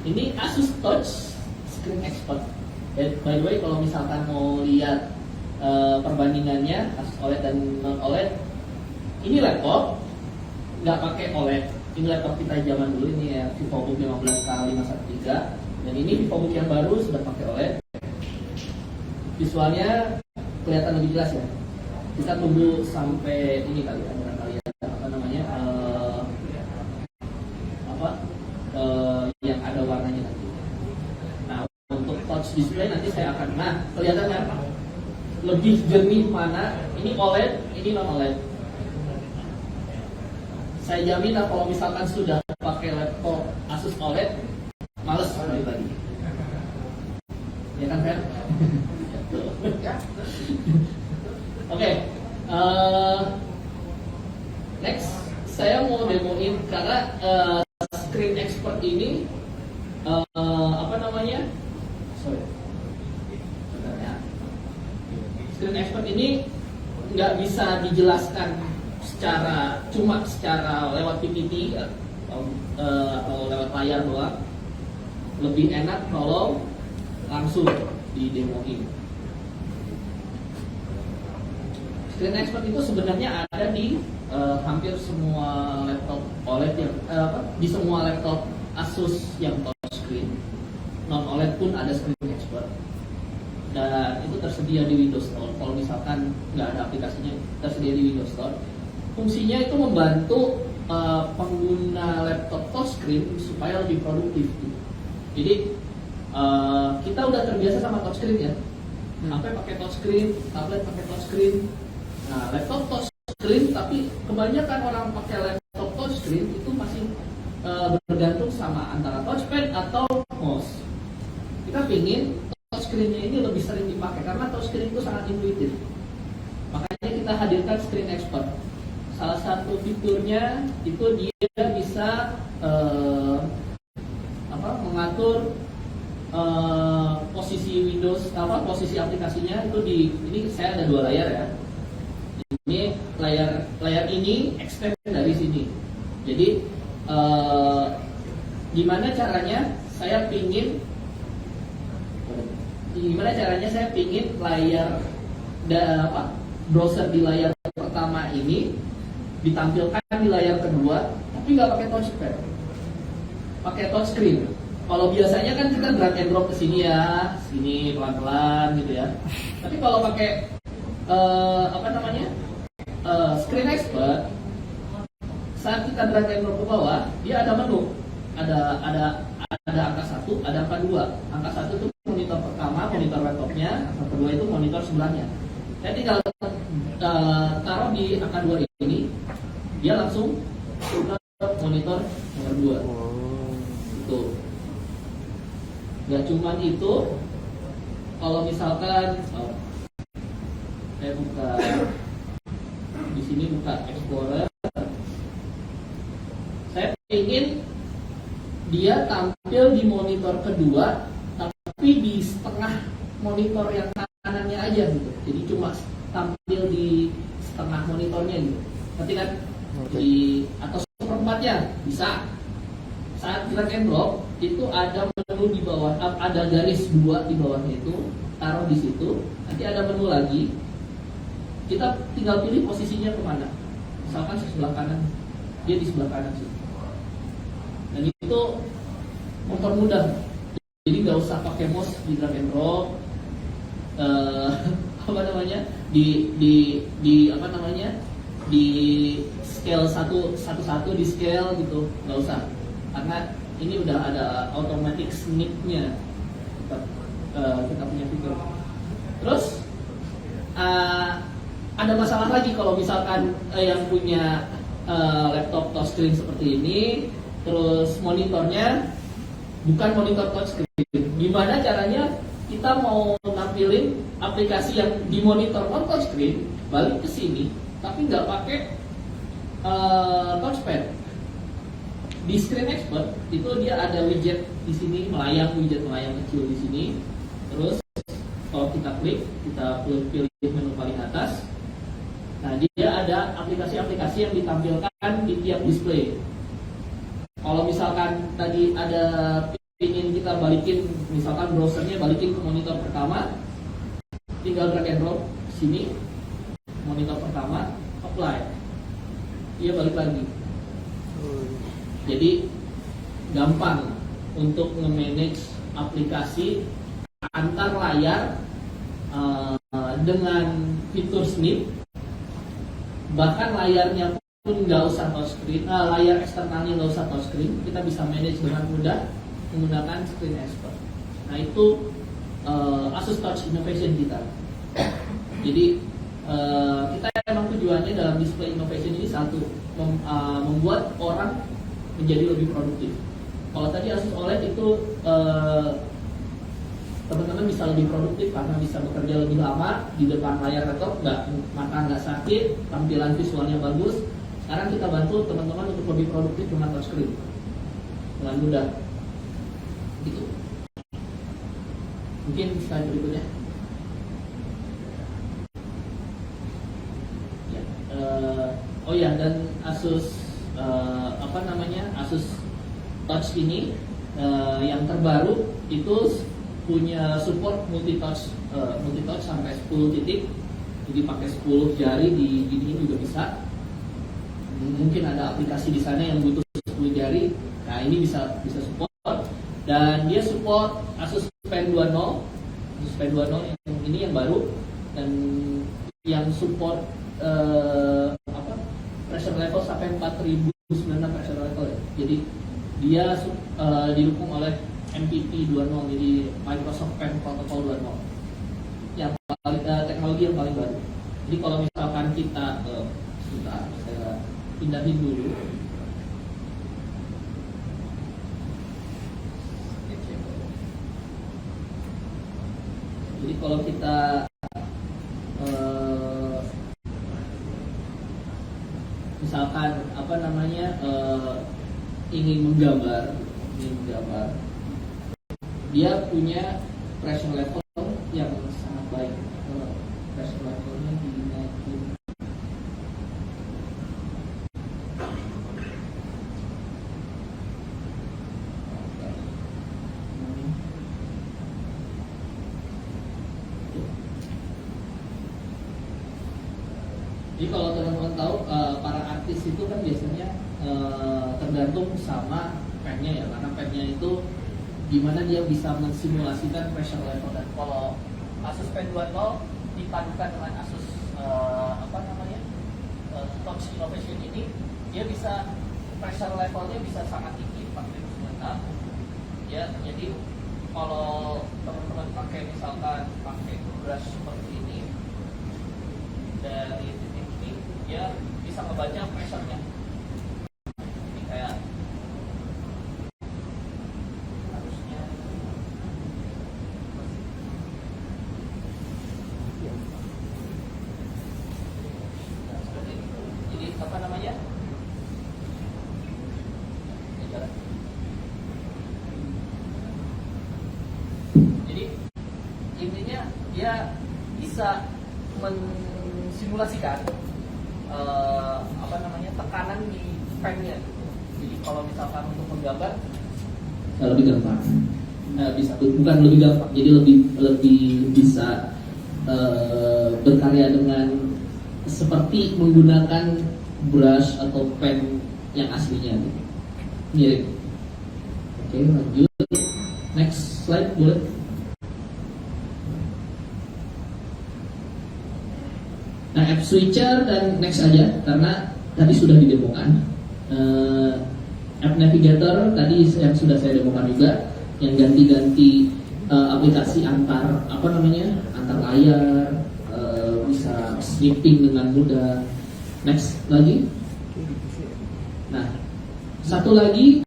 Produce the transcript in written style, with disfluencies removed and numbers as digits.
Ini Asus Touch Screen Expert. By the way, kalau misalkan mau lihat perbandingannya Asus OLED dan non OLED, ini laptop nggak pakai OLED. Ini laptop kita zaman dulu, ini ya VivoBook 15K513, dan ini VivoBook yang baru sudah pakai OLED. Visualnya kelihatan lebih jelas ya. Kita tunggu sampai ini kali ya, barangkali ya, apa namanya yang ada warnanya nanti. Nah, untuk touch display nanti saya akan, kelihatannya lebih jernih mana ini OLED, ini non OLED. Saya jamin kalau misalkan sudah pakai laptop Asus OLED, males balik lagi. Ya kan, Fer? Oke, next saya mau demoin karena Screen Expert ini Screen Expert ini nggak bisa dijelaskan secara lewat PPT atau lewat layar doang. Lebih enak kalau langsung di demoin. Screen Expert itu sebenarnya ada di hampir semua laptop OLED yang di semua laptop Asus yang touchscreen. Non OLED pun ada Screen Expert. Dan itu tersedia di Windows Store. Kalau misalkan nggak ada aplikasinya, tersedia di Windows Store. Fungsinya itu membantu pengguna laptop touchscreen supaya lebih produktif. Jadi kita udah terbiasa sama touchscreen ya. HP pakai touchscreen, tablet pakai touchscreen. Nah, laptop touchscreen, tapi kebanyakan orang pakai laptop touchscreen itu masih bergantung sama antara touchpad atau mouse. Kita pingin touchscreen-nya ini lebih sering dipakai karena touchscreen itu sangat intuitif. Makanya kita hadirkan Screen Expert. Salah satu fiturnya itu dia bisa mengatur posisi Windows, posisi aplikasinya itu ini saya ada 2 layar ya. Ini layar ini extend dari sini. Jadi gimana caranya saya pingin layar browser di layar pertama ini ditampilkan di layar kedua, tapi nggak pakai touchpad, pakai touchscreen. Kalau biasanya kan kita drag and drop ke sini ya, sini pelan-pelan gitu ya. Tapi kalau pakai Screen Expert, saat kita drag and drop ke bawah, dia ada menu, ada angka 1, ada angka 2. Angka 1 itu monitor pertama, monitor laptopnya, angka kedua itu monitor sebelahnya. Jadi kalau taruh di angka 2 ini, dia langsung ke monitor nomor 2. Itu. Gak cuman itu, kalau misalkan saya buka di sini, buka Explorer, saya ingin dia tampil di monitor kedua, tapi di setengah monitor yang kanannya aja gitu. Jadi cuma tampil di setengah monitornya gitu. Nanti kan di atau seperempatnya bisa. Saat drag and drop itu ada menu di bawah, ada garis 2 di bawahnya itu, taruh di situ. Nanti ada menu lagi. Kita tinggal pilih posisinya kemana. Misalkan sebelah kanan, dia di sebelah kanan sih. Dan itu mempermudah. Jadi nggak usah pakai mouse di drag and drop. Di scale satu di scale gitu, nggak usah, karena ini udah ada automatic snip-nya. Kita punya fitur. Terus ada masalah lagi kalau misalkan yang punya laptop touchscreen seperti ini, terus monitornya bukan monitor touchscreen. Gimana caranya kita mau nampilin aplikasi yang di monitor non touchscreen, balik ke sini, tapi nggak pakai touchpad. Di Screen Expert itu dia ada widget di sini, widget melayang kecil di sini. Terus kalau kita klik, kita pilih menu paling atas. Nah, dia ada aplikasi-aplikasi yang ditampilkan di tiap display. Kalau misalkan tadi ada ingin kita balikin, misalkan browsernya balikin ke monitor pertama, tinggal drag and drop sini, monitor pertama, apply, dia balik lagi. Jadi gampang untuk nge-manage aplikasi antar layar dengan fitur snip. Bahkan layarnya pun nggak usah touchscreen, layar eksternalnya nggak usah touchscreen, kita bisa manage dengan mudah menggunakan Screen Expert. Nah itu Asus Touch Innovation kita. Jadi kita emang tujuannya dalam display innovation ini satu, membuat orang menjadi lebih produktif. Kalau tadi Asus OLED itu teman-teman bisa lebih produktif karena bisa bekerja lebih lama di depan layar laptop, mata nggak sakit, tampilan visualnya bagus. Sekarang kita bantu teman-teman untuk lebih produktif dengan touchscreen dengan mudah. Gitu. Mungkin slide berikutnya. Ya, oh ya, dan Asus Asus Touch ini yang terbaru itu punya support multi touch sampai 10 titik. Jadi pakai 10 jari di ini juga bisa. Mungkin ada aplikasi di sana yang butuh 10 jari. Nah, ini bisa support. Dan dia support Asus Pen 2.0. Asus Pen 2.0 yang ini yang baru, dan yang support pressure level sampai 4096 pressure level ya. Jadi dia didukung oleh MPP 2.0, jadi Microsoft Pen Protocol 2.0. Yang teknologi yang paling baru. Jadi kalau misalkan kita sebentar, saya pindahin dulu. Jadi kalau kita misalkan ingin menggambar, dia punya pressure level yang sangat baik. Pressure levelnya dinaikin. Jadi kalau teman-teman tahu, para artis itu kan biasanya tergantung sama pennya ya, karena pennya itu gimana dia bisa mensimulasikan pressure level. Dan kalau Asus Pen 2.0 dipadukan dengan Asus Touch Innovation ini, dia bisa pressure levelnya bisa sangat tinggi, 4096 ya. Jadi kalau teman-teman pakai misalkan pakai brush seperti ini, dari titik ini dia bisa membaca pressure-nya. Ini kayak harusnya seperti ini. Jadi apa namanya? Jadi intinya dia bisa mensimulasikan tekanan di pennya. Jadi kalau misalkan untuk menggambar lebih gampang, bukan lebih gampang, jadi lebih bisa berkarya dengan seperti menggunakan brush atau pen yang aslinya, mirip. Oke, lanjut. Next slide boleh. Nah, app switcher dan next aja karena tadi sudah didemokan. App navigator tadi yang sudah saya demokan juga, yang ganti-ganti aplikasi antar antar layar, bisa snipping dengan mudah. Next lagi. Nah, satu lagi